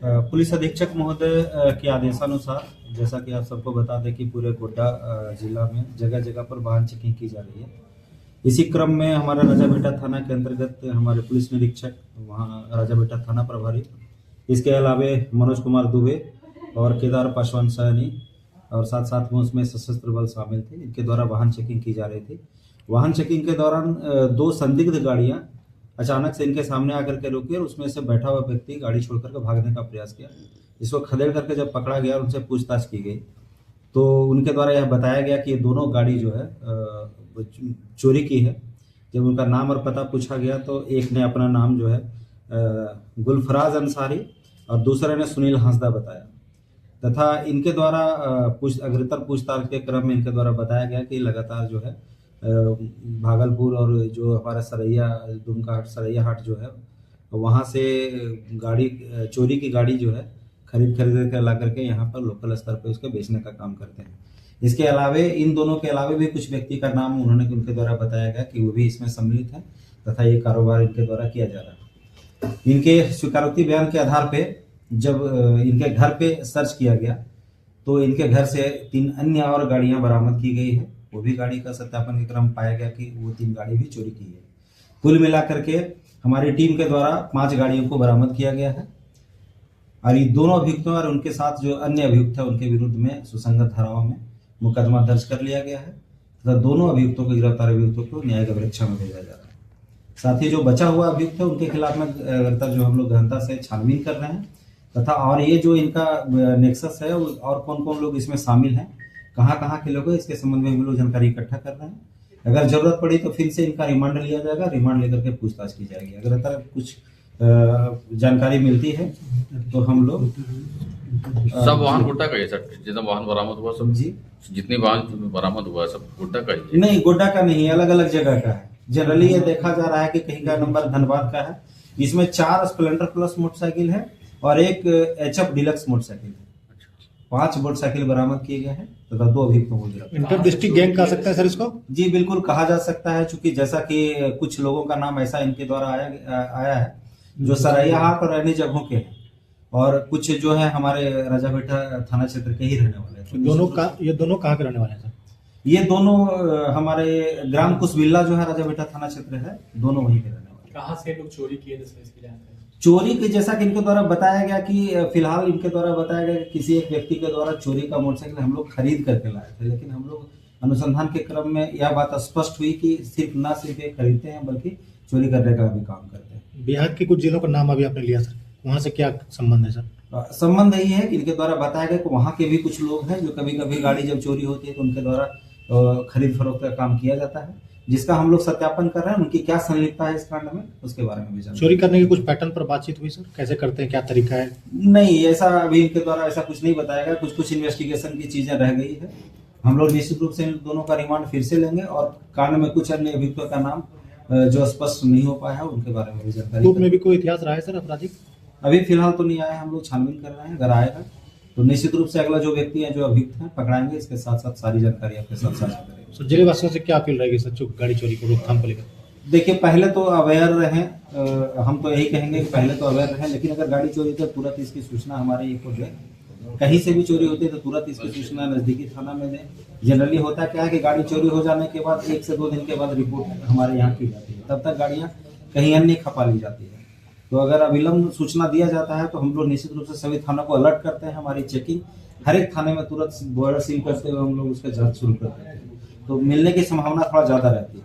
Police अधीक्षक महोदय के आदेशानुसार जैसा कि आप सबको बता दें कि पूरे गोड्डा जिला में जगह जगह पर वाहन चेकिंग की जा रही है। इसी क्रम में हमारा राजाबेटा थाना के अंतर्गत हमारे पुलिस निरीक्षक वहाँ राजाबेटा थाना प्रभारी, इसके अलावे मनोज कुमार दुबे और केदार पासवान सैनी और साथ साथ में उसमें सशस्त्र बल शामिल थे। इनके द्वारा वाहन चेकिंग की जा रही थी। वाहन चेकिंग के दौरान दो संदिग्ध गाड़ियां अचानक से इनके सामने आकर के रुकी और उसमें से बैठा हुआ व्यक्ति गाड़ी छोड़ करके भागने का प्रयास किया। इसको खदेड़ करके जब पकड़ा गया और उनसे पूछताछ की गई तो उनके द्वारा यह बताया गया कि ये दोनों गाड़ी जो है चोरी की है। जब उनका नाम और पता पूछा गया तो एक ने अपना नाम जो है गुलफराज अंसारी और दूसरे ने सुनील हांसदा बताया तथा इनके द्वारा अग्रतर पूछताछ के क्रम में इनके द्वारा बताया गया कि लगातार जो है भागलपुर और जो हमारा सरैया दुमका सरैया हाट जो है वहाँ से गाड़ी चोरी की गाड़ी जो है खरीद कर ला करके यहाँ पर लोकल स्तर पर उसके बेचने का काम करते हैं। इसके अलावे इन दोनों के अलावे भी कुछ व्यक्ति का नाम उन्होंने उनके द्वारा बताया गया कि वो भी इसमें सम्मिलित है तथा ये कारोबार इनके द्वारा किया जा रहा है। इनके स्वीकारोक्ति बयान के आधार पे जब इनके घर पे सर्च किया गया तो इनके घर से 3 अन्य और गाड़ियां बरामद की गई है। वो भी गाड़ी का सत्यापन के क्रम पाया गया कि वो 3 गाड़ी भी चोरी की है। कुल मिलाकर के हमारी टीम के द्वारा 5 गाड़ियों को बरामद किया गया है और ये दोनों अभियुक्तों और उनके साथ जो अन्य अभियुक्त है उनके विरुद्ध में सुसंगत धाराओं में मुकदमा दर्ज कर लिया गया है तथा दोनों अभियुक्तों को गिरफ्तार अभियुक्तों को न्यायिक परीक्षा में भेजा जा रहा है। साथ ही जो बचा हुआ अभियुक्त है उनके खिलाफ में जो हम लोग गहनता से छानबीन कर रहे हैं तथा और ये जो इनका नेक्सस है और कौन कौन लोग इसमें शामिल हैं, कहाँ के लोग हैं, इसके संबंध में हम लोग जानकारी इकट्ठा कर रहे हैं। अगर जरूरत पड़ी तो फिर से इनका रिमांड लिया जाएगा, रिमांड लेकर के पूछताछ की जाएगी। अगर तरह कुछ जानकारी मिलती है तो हम लोग सब वाहन गोड्डा का है सर, जितना वाहन बरामद हुआ सब जी जितने वाहन बरामद हुआ सब गोड्डा का ही? नहीं, गोड्डा का नहीं, अलग अलग जगह का है। जनरली ये देखा जा रहा है कि कहीं का नंबर धनबाद का है। इसमें 4 स्प्लेंडर प्लस मोटरसाइकिल है और एक HF डिलक्स मोटरसाइकिल है। 5 मोटरसाइकिल बरामद किए गए हैं तथा 2 अभियुक्तों को गिरफ्तार। इंटर डिस्ट्रिक्ट गैंग कह सकते हैं सर इसको? जी बिल्कुल कहा जा सकता है, चूंकि जैसा कि कुछ लोगों का नाम ऐसा इनके द्वारा आया है जो सरैया हाट और अन्य जगहों के हैं और कुछ जो है हमारे राजाबेटा थाना क्षेत्र के ही रहने वाले हैं। ये दोनों कहाँ के रहने वाले हैं सर? ये दोनों हमारे ग्राम कुशबिल्ला जो है राजाबेटा थाना क्षेत्र है, दोनों वहीं के रहने वाले। कहाँ से लोग चोरी किए इसकी जानकारी? चोरी के जैसा कि इनके द्वारा बताया गया कि फिलहाल इनके द्वारा बताया गया कि किसी एक व्यक्ति के द्वारा चोरी का मोटरसाइकिल हम लोग खरीद करके लाए थे, लेकिन हम लोग अनुसंधान के क्रम में यह बात स्पष्ट हुई कि सिर्फ ये खरीदते हैं बल्कि चोरी करने का भी काम करते हैं। बिहार के कुछ जिलों का नाम अभी आपने लिया सर, वहाँ से क्या संबंध है सर? संबंध यही है कि इनके द्वारा बताया गया कि वहाँ के भी कुछ लोग हैं जो कभी कभी गाड़ी जब चोरी होती है तो उनके द्वारा खरीद फरोख्त का काम किया जाता है, जिसका हम लोग सत्यापन कर रहे हैं। उनकी क्या संलिप्तता है इस कांड में उसके बारे में भी जानते हैं। चोरी करने के कुछ पैटर्न पर बातचीत हुई सर, कैसे करते हैं, क्या तरीका है? नहीं, ऐसा अभी इनके द्वारा ऐसा कुछ नहीं बताया गया। कुछ इन्वेस्टिगेशन की चीजें रह गई है। हम लोग निश्चित रूप से इन दोनों का रिमांड फिर से लेंगे और कांड में कुछ अन्य अभियुक्तों का नाम जो स्पष्ट नहीं हो पाया है उनके बारे में भी जानकारी। में भी कोई इतिहास रहा है सर आपराधिक? अभी फिलहाल तो नहीं आया, हम लोग छानबीन कर रहे हैं। अगर आएगा तो निश्चित रूप से अगला जो व्यक्ति है जो अभियुक्त है पकड़ाएंगे। इसके साथ साथ सारी जानकारी आपके साथ साझा करेंगे। सर जिले वासियों से क्या अपील रहेगी सर गाड़ी चोरी को रोकथाम को लेकर? देखिए, पहले तो अवेयर रहें। हम तो यही कहेंगे कि पहले तो अवेयर रहें, लेकिन अगर गाड़ी चोरी तो तुरंत इसकी सूचना हमारे ये को दें। कहीं से भी चोरी होती है तो तुरंत इसकी सूचना नजदीकी थाना में दें। जनरली होता क्या है कि गाड़ी चोरी हो जाने के बाद 1 से 2 दिन के बाद रिपोर्ट हमारे यहाँ की जाती है, तब तक गाड़ियाँ कहीं अन्य खपा ली जाती है। तो अगर अविलंब सूचना दिया जाता है तो हम लोग निश्चित रूप से सभी थानों को अलर्ट करते हैं। हमारी चेकिंग हर एक थाने में तुरंत बॉर्डर सील करते हुए हम लोग उसका जांच शुरू करते हैं, तो मिलने की संभावना थोड़ा ज्यादा रहती है।